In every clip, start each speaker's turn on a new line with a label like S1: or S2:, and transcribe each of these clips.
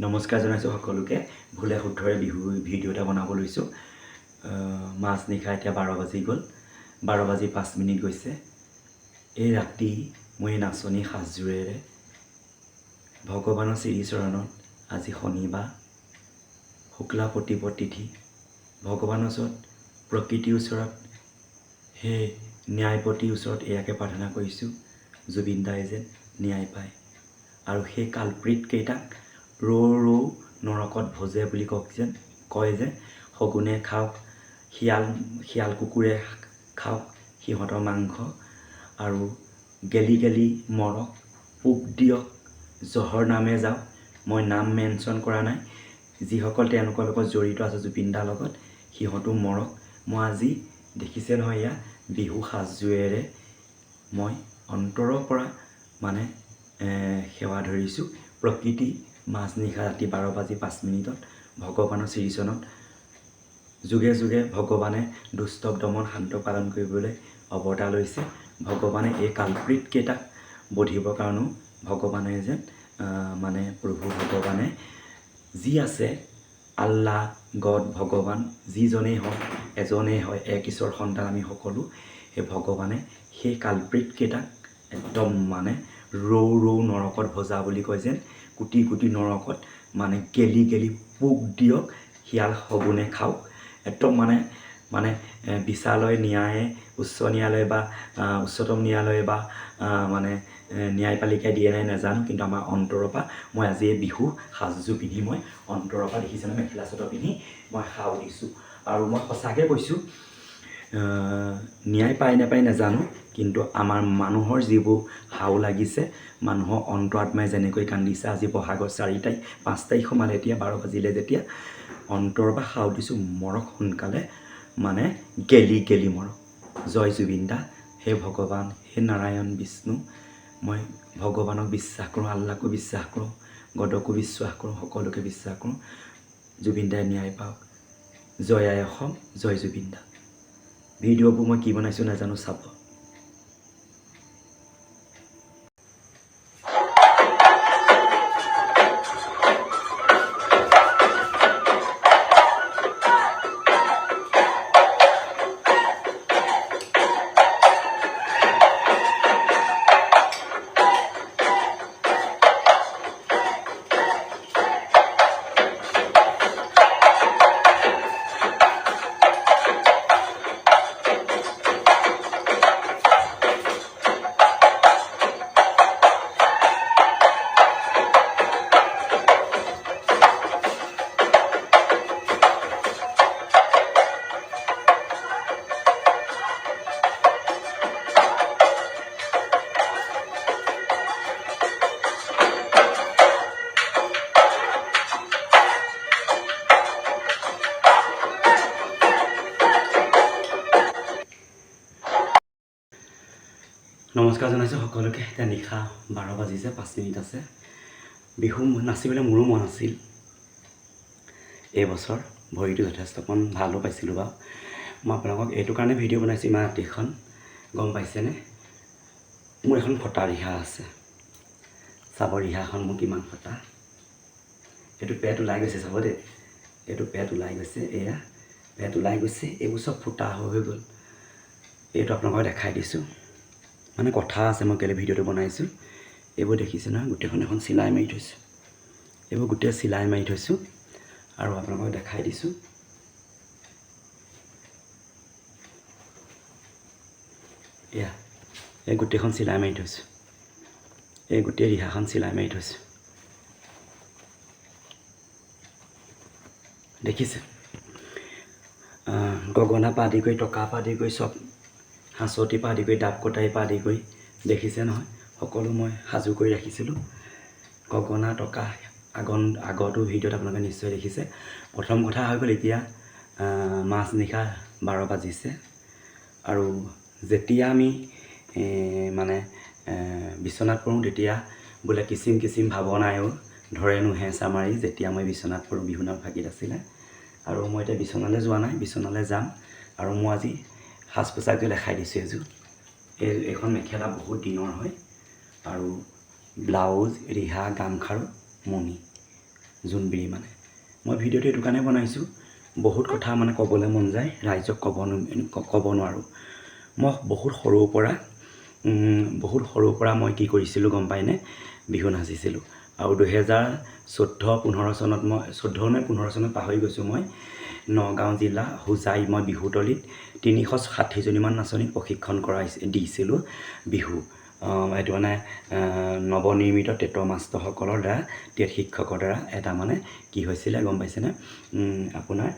S1: নমস্কাৰ জনাইছোঁ সকলোকে। ভুলে শুদ্ধৰে বিহু ভিডিঅ' এটা বনাব লৈছোঁ। মাছ নিশা এতিয়া 12 বাজি গ'ল, 12 বাজি 5 মিনিট গৈছে। এই ৰাতি মই নাচনী সাজযোৰেৰে ভগৱানৰ শ্ৰীচৰণত আজি শনিবাৰ শুক্লা প্ৰতিপদ তিথি ভগৱানৰ ওচৰত প্ৰকৃতিৰ ওচৰত সেই ন্যায়পতিৰ ওচৰত এয়াকে প্ৰাৰ্থনা কৰিছোঁ, জুবিন দাই যেন ন্যায় পায় আৰু সেই কালপ্ৰিতকেইটাক ৰৌ নৰকত ভোজে বুলি কয় যে শগুনে খাওক, শিয়াল কুকুৰে খাওক সিহঁতৰ মাংস, আৰু গেলি মৰক, পোক দিয়ক, জহৰ নামে যাওক। মই নাম মেনশ্যন কৰা নাই, যিসকল তেওঁলোকৰ লগত জড়িত আছে জুবিন দাৰ লগত সিহঁতো মৰক। মই আজি দেখিছে নহয়, এয়া বিহু সাজযোৰেৰে মই অন্তৰৰ পৰা সেৱা ধৰিছোঁ। প্ৰকৃতি মাজনিশা ৰাতি 12 বাজি 5 মিনিটত ভগৱানৰ শ্ৰীচৰণত যুগে যুগে ভগৱানে দুষ্টক দমন শান্ত পালন কৰিবলৈ অৱতাৰ লৈছে। ভগৱানে এই কালপ্ৰিতকেইটাক বধিবৰ কাৰণেও ভগৱানে যেন প্ৰভু ভগৱানে যি আছে আল্লাহ গড ভগৱান যিজনেই হওক এজনেই হয়, এক ঈশ্বৰ সন্তান আমি সকলো। সেই ভগৱানে সেই কালপ্ৰিতকেইটাক একদম ৰৌ নৰকত ভজা বুলি কয় যেন কোটি কোটি নৰকত গেলি পোক দিয়ক, শিয়াল শগুনে খাওক। একদম বিচালয় ন্যায়ে উচ্চ ন্যায়ালয় বা উচ্চতম ন্যায়ালয় বা ন্যায়পালিকাই দিয়ে নাই নাজানো, কিন্তু আমাৰ অন্তৰৰ পৰা মই আজি এই বিহু সাজযোৰ পিন্ধি মই অন্তৰৰ পৰা দেখিছেনে মেখেলা চাদৰ পিন্ধি মই সাও দিছোঁ। আৰু মই সঁচাকৈ কৈছোঁ, ন্যায় পায় নাপায় নাজানো, কিন্তু আমাৰ মানুহৰ যিবোৰ হাও লাগিছে, মানুহৰ অন্তৰাত্মাই যেনেকৈ কান্দিছে আজি বহাগৰ 4 তাৰিখ 5 তাৰিখ সোমালে, এতিয়া 12 বাজিলে যেতিয়া অন্তৰৰ পৰা সাও দিছোঁ, মৰক সোনকালে, গেলি মৰক। জয় জুবিন দা। হে ভগৱান, হে নাৰায়ণ বিষ্ণু। মই ভগৱানক বিশ্বাস কৰোঁ, আল্লাহকো বিশ্বাস কৰোঁ, গডকো বিশ্বাস কৰোঁ, সকলোকে বিশ্বাস কৰোঁ। জুবিন দাই ন্যায় পাওক। জয় আই অসম, জয় জুবিন দা। ভিডিঅ'বোৰ মই কি বনাইছোঁ নাজানো, চাব। নমস্কাৰ জনাইছোঁ সকলোকে। এতিয়া নিশা 12 বাজিছে 5 মিনিট আছে। বিহু নাচিবলৈ মোৰো মন আছিল এইবছৰ, ভৰিটো যথেষ্ট ভালো পাইছিলোঁ বাৰু। মই আপোনালোকক এইটো কাৰণে ভিডিঅ' বনাইছোঁ ইমান ৰাতিখন, গম পাইছেনে? মোৰ এখন ফটা ৰিহা আছে, চাব ৰিহাখন মোৰ কিমান ফটা। এইটো পেট ওলাই গৈছে, চাব দেই, এইটো পেট ওলাই গৈছে, এয়া পেট ওলাই গৈছে, এইবোৰ চব ফুটা হৈ গ'ল। এইটো আপোনালোকক দেখাই দিছোঁ, কথা আছে মই কেলৈ ভিডিঅ'টো বনাইছোঁ। এইবোৰ দেখিছে নহয়, গোটেইখন এখন চিলাই মাৰি থৈছোঁ, এইবোৰ গোটেই চিলাই মাৰি থৈছোঁ আৰু আপোনালোকক দেখাই দিছোঁ। এয়া এই গোটেইখন চিলাই মাৰি থৈছোঁ, এই গোটেই ৰিহাখন চিলাই মাৰি থৈছোঁ, দেখিছে? গগনাৰ পৰা আদি কৰি, টকাৰ পৰা আদি কৰি, চব হাঁচতিৰ পৰা আদি কৰি, ডাব কটাৰীৰ পৰা আদি কৰি, দেখিছে নহয়, সকলো মই সাজু কৰি ৰাখিছিলোঁ। গগনা টকা আগতো ভিডিঅ'ত আপোনালোকে নিশ্চয় দেখিছে। প্ৰথম কথা হৈ গ'ল, এতিয়া মাজনিশা 12 বাজিছে আৰু যেতিয়া আমি বিচনাত পৰোঁ তেতিয়া বোলে কিচিম কিচিম ভাৱনায়ো ধৰেনো হেঁচা মাৰি, যেতিয়া মই বিচনাত পৰোঁ। বিহুনাম ভাগীত আছিলে, আৰু মই এতিয়া বিচনালৈ যোৱা নাই, বিচনালৈ যাম। আৰু মই আজি সাজ পোছাকযোৰ দেখাই দিছোঁ। এইখন মেখেলা বহুত দিনৰ হয়, আৰু ব্লাউজ, ৰিহা, গামখাৰু, মণি, জোনবিৰি মানে মই ভিডিঅ'টো এইটো কাৰণে বনাইছোঁ বহুত কথা মানে ক'বলৈ মন যায় ৰাইজক ক'ব নোৱাৰোঁ মই বহুত সৰুৰ পৰা মই কি কৰিছিলোঁ গম পাইনে বিহু নাচিছিলোঁ আৰু 2014-15 চনত মই 14 নে 15 চনত পাহৰি গৈছোঁ মই নগাঁও জিলা হোজাই মই বিহুতলীত 360জনীমান নাচনীক প্ৰশিক্ষণ দিছিলোঁ বিহু এইটো মানে নৱনিৰ্মিত টেট মাষ্টৰসকলৰ দ্বাৰা টেট শিক্ষকৰ দ্বাৰা এটা মানে কি হৈছিলে গম পাইছেনে আপোনাৰ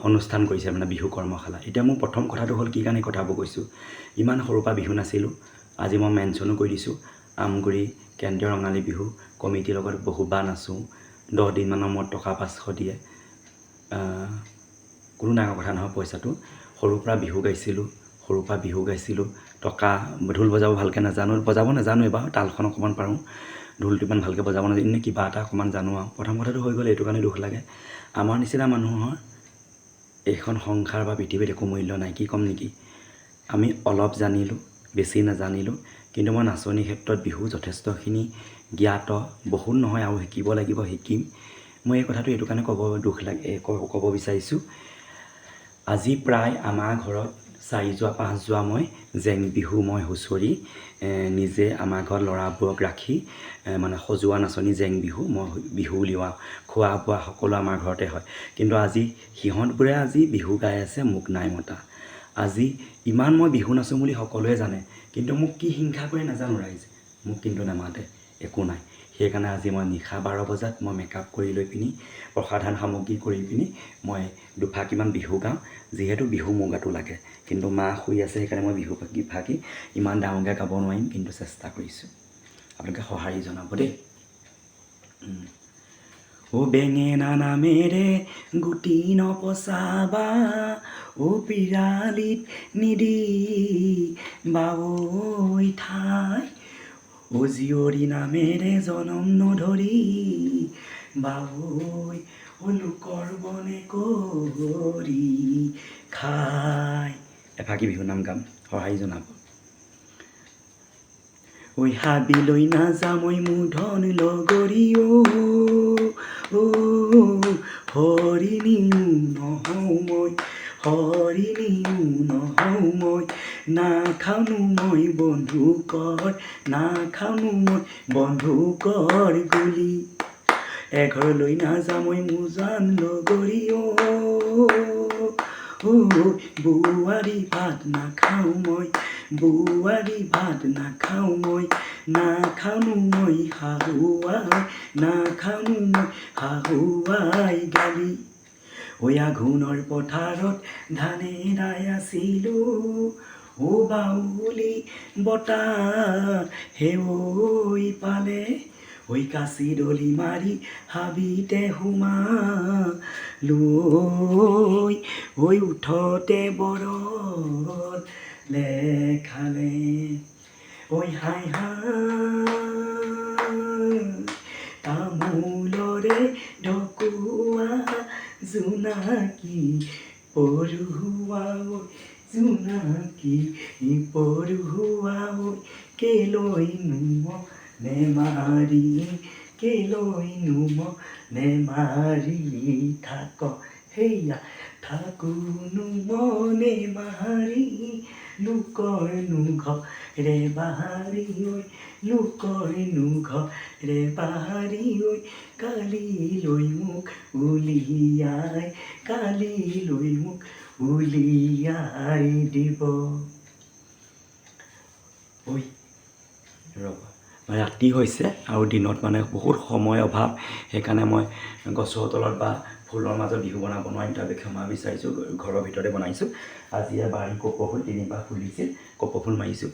S1: অনুষ্ঠান কৰিছে মানে বিহু কৰ্মশালা এতিয়া মোৰ প্ৰথম কথাটো হ'ল কি কাৰণে কথাবোৰ কৈছোঁ ইমান সৰুৰ পৰা বিহু নাছিলোঁ আজি মই মেনশ্যনো কৰি দিছোঁ আমগুৰি কেন্দ্ৰীয় ৰঙালী বিহু কমিটিৰ লগত বহুবাৰ নাচোঁ 10 দিনমানৰ মূৰত টকা 500 দিয়ে কোনো ডাঙৰ কথা নহয় পইচাটো সৰুৰ পৰা বিহু গাইছিলোঁ টকা ঢোল বজাব ভালকৈ বজাব নাজানোৱেই বাৰু তালখন অকণমান পাৰোঁ ঢোলটো ইমান ভালকৈ বজাব নাজানো এনে কিবা এটা অকণমান জানো আৰু প্ৰথম কথাটো হৈ গ'ল এইটো কাৰণে দুখ লাগে আমাৰ নিচিনা মানুহৰ এইখন সংসাৰ বা পৃথিৱীত একো মূল্য নাই কি ক'ম নেকি আমি অলপ জানিলোঁ বেছি নাজানিলোঁ কিন্তু মই নাচনিৰ ক্ষেত্ৰত বিহু যথেষ্টখিনি জ্ঞাত বহুত নহয় আৰু শিকিব লাগিব শিকিম মই এই কথাটো এইটো কাৰণে ক'ব বিচাৰিছোঁ আজি প্ৰায় আমাৰ ঘৰত 4-5 যোৱা মই জেং বিহু মই হুঁচৰি নিজে আমাৰ ঘৰত ল'ৰাবোৰক ৰাখি মানে সজোৱা নাচনি জেং বিহু মই বিহু উলিওৱা খোৱা বোৱা সকলো আমাৰ ঘৰতে হয় কিন্তু আজি সিহঁতবোৰে আজি বিহু গাই আছে মোক নাই মতা আজি ইমান মই বিহু নাচোঁ বুলি সকলোৱে জানে কিন্তু মোক কি হিংসা কৰে নাজানো ৰাইজ মোক কিন্তু নামাতে একো নাই সেইকাৰণে আজি মই নিশা 12 বজাত মই মেকআপ কৰি লৈ পিনি প্ৰসাধন সামগ্ৰী কৰি পিনি মই দুফাকিমান বিহু গাওঁ যিহেতু বিহু মোৰ গাতো লাগে কিন্তু মা শুই আছে সেইকাৰণে মই বিহু ফাকি ইমান ডাঙৰকৈ গাব নোৱাৰিম কিন্তু চেষ্টা কৰিছোঁ আপোনালোকে সঁহাৰি জনাব দেই ও বেঙেনা নামেৰে গুটি নপচাবা ও পিৰালিত নিদি বাৱৈ ঠাই ও জীয়ৰী নামেৰে জনম নধৰি বাৱৈ ও লোকৰ বনে কৰি খাই এফাকি বিহু নাম গাম সঁহাৰি জনাব ঐ হাবিলৈ নাযাম ঐ মূধন লগৰী হৰিণীও নহওঁ মই নাখাওনো মই বন্ধুকৰ গুলি এঘৰলৈ নাযাম ঐ মোজান লগৰী বোৱাৰী ভাত নাখাওঁ মই নাখাওনো মই শাহুৱাই গালি ঐ আঘোণৰ পথাৰত ধানে দাই আছিলোঁ ও বাউলি বতাহ হেঐ পালে ঐ কাচি দলি মাৰি হাবিতে সোমালোঁ ঐ উঠতে বৰত লেখালে ঐ হাই তামোলৰে ঢকুৱা জোনাকী পৰুৱা কেলৈনো নেমাৰি থাক হেয়া থাকোনো মনে মাৰি লোকৰনো ঘৰে বাহাৰি কালিলৈ মোক উলিয়াই দিব ঐ ৰ'বা ৰাতি হৈছে আৰু দিনত মানে বহুত সময় অভাৱ সেইকাৰণে মই গছৰ তলত বা ফুলৰ মাজত বিহু বনাব নোৱাৰিম তাৰ বাবে ক্ষমা বিচাৰিছোঁ ঘৰৰ ভিতৰতে বনাইছোঁ আজি বাৰী কপৌ ফুল 3বাৰ ফুলিছিল কপৌ ফুল মাৰিছোঁ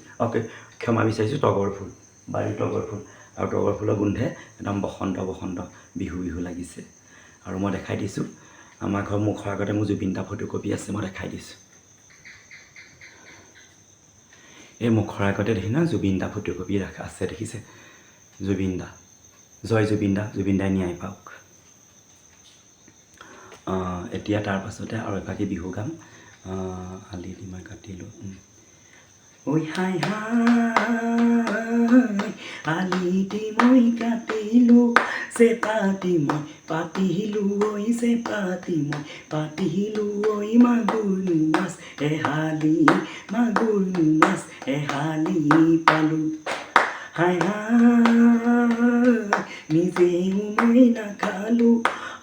S1: ক্ষমা বিচাৰিছোঁ বাৰীৰ তগৰ ফুল আৰু তগৰ ফুলৰ গোন্ধে একদম বসন্ত বিহু লাগিছে আৰু মই দেখাই দিছোঁ আমাৰ ঘৰৰ মুখৰ আগতে মোৰ জুবিন দা ফটোকপি আছে মই দেখাই দিছোঁ এই মুখৰ আগতে দেখি না জুবিন দা ফটোকপি আছে দেখিছে জুবিন দা জয় জুবিন দাই ন্যায় পাওক এতিয়া তাৰ পাছতে আৰু এফাকি বিহু গাম আলি দি মই কাটিলোঁ ঐ হাই হাই আলিটি মই কাটিলোঁ চেপাতি মই পাতিলোঁ ঐ চেপাতি মই পাতিলোঁ ঐ মাগুৰ মাছ এহালি মাগুৰ মাছ এহালি পালোঁ হাই হাই নিজেও মই নাখালোঁ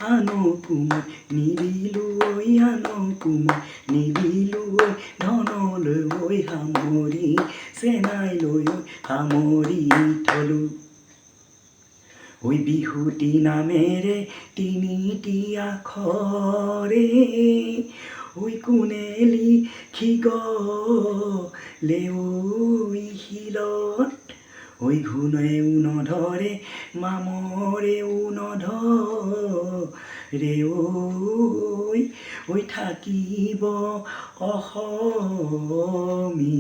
S1: আনকো মই নিদিলোঁ ঐ আনকো মই নিদিলোঁ ঐ ধনলৈ ঐ সামৰি চেনাই লৈ ঐ সামৰি থলোঁ ঐ বিহুটি নামেৰে তিনিটি আখৰে ঐ কোনে লিখি গ'লে ঐ শিলত ঐ ঘূণেও নধৰে মামৰেও নধৰে ঐ থাকিব অসমী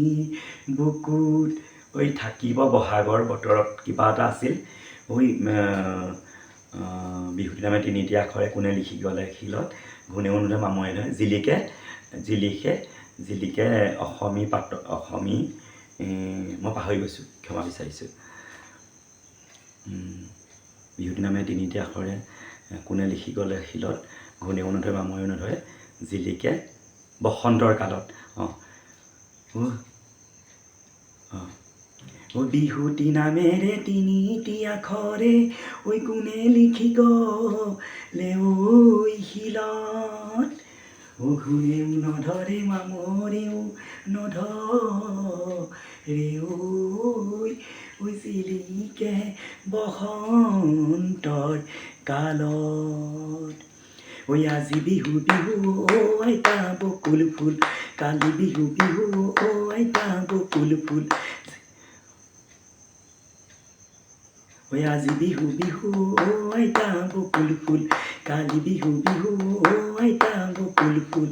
S1: বুকুত ঐ থাকিব বহাগৰ বতৰত কিবা এটা আছিল ঐ বিহুটি নামে তিনিটি আখৰে কোনে লিখি গ'লে শিলত ঘূণেও নধৰে মামৰে নধৰে জিলিকে অসমী অসমী মই পাহৰি গৈছোঁ ক্ষমা বিচাৰিছোঁ বিহুটি নামে তিনিটি আখৰে কোনে লিখি গ'লে শিলত ঘূণেও নধৰে মামৰেও নধৰে জিলিকে বসন্তৰ কালত বিহুটি নামেৰে তিনিটি আখৰে ঐ কোনে লিখি গ'লে ঐ শিলত ঘূণেও নধৰে মামৰেও নধৰে ঐ জিলিকে বসন্তৰ কালত ঐ আজি বিহু বিহু আইতা বকুল ফুল কালি বিহু বিহু আইতা বকুল ফুল ঐ আজি বিহু বিহু আইতা বকুল ফুল কালি বিহু বিহু আইতা বকুল ফুল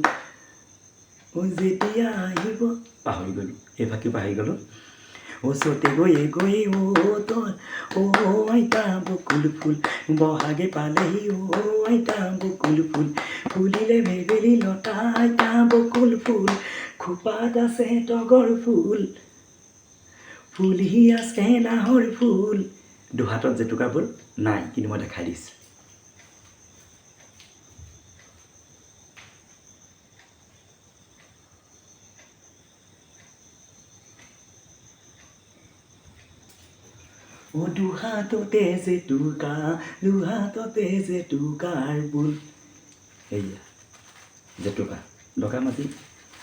S1: যেতিয়া আহিব পাহৰি গ'লোঁ এইভাগেও পাহৰি গ'লোঁ ওচৰতে গৈয়ে গৈয়ে তই আইতা বকুল ফুল বহাগে পালেহি আইতা বকুল ফুল ফুলিলে ভেবেলি লতা আইতা বকুল ফুল খোপাত আছে তগৰ ফুল ফুলহি আছে নাহৰ ফুল দুহাতত জেতুকা ফুল নাই কিন্তু মই দেখাই দিছোঁ দুহাততে জেতুকা দুহাততে জেতুকাৰ ফুল এয়া জেতুকা লগাম আজি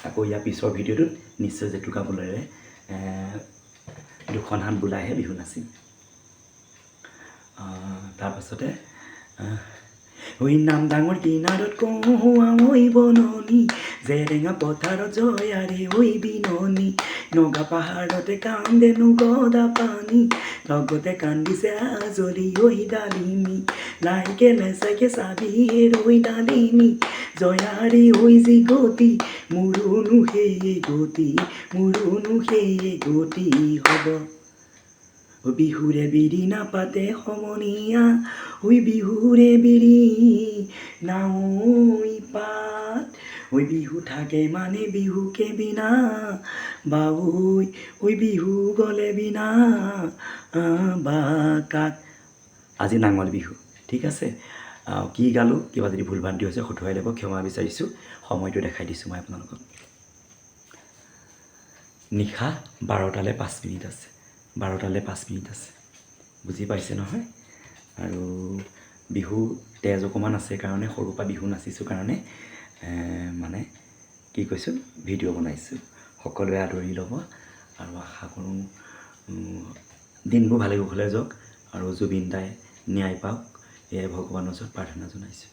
S1: আকৌ ইয়াৰ পিছৰ ভিডিঅ'টোত নিশ্চয় জেতুকা ফুলেৰে দুখন হাত বোলাইহে বিহু নাচিম তাৰপাছতে ঐ নাম ডাঙৰ কিনাৰত কহুৱা ঐ বননি জেৰেঙা পথাৰত জয়াৰে ঐ বিননি নগা পাহাৰতে কান্দেনো গদা পানী লগতে কান্দিছে আজলি ঐ ডালিমি লাইকে লেচাইকে চাবি ঐ ডালিমি জয়াৰে ঐ যি গতি মোৰোনো সেয়ে গতি হ'ব বিহুৰে বিৰি নাপাতে সমনীয়া ঐ বিহুৰে বিৰি নাওই পাত ঐ বিহু থাকে মানে বিহুকে বিনা বাউই ঐ বিহু গ'লে বিনা বাকাক আজি নাঙল বিহু ঠিক আছে কি গালোঁ কিবা যদি ভুল ভ্ৰান্তি হৈছে শুধৰাই ল'ব ক্ষমা বিচাৰিছোঁ সময়টো দেখাই দিছোঁ মই আপোনালোকক নিশা 12টালৈ 5 মিনিট আছে 12টালৈ 5 মিনিট আছে বুজি পাইছে নহয় আৰু বিহু তেজ অকণমান আছে কাৰণে সৰুৰ পৰা বিহু নাচিছোঁ কাৰণে মানে কি কৈছোঁ ভিডিঅ' বনাইছোঁ সকলোৱে আদৰি ল'ব আৰু আশা কৰোঁ দিনবোৰ ভালে কুশলে যাওক আৰু জুবিন দাই ন্যায় পাওক এয়াই ভগৱানৰ ওচৰত প্ৰাৰ্থনা জনাইছোঁ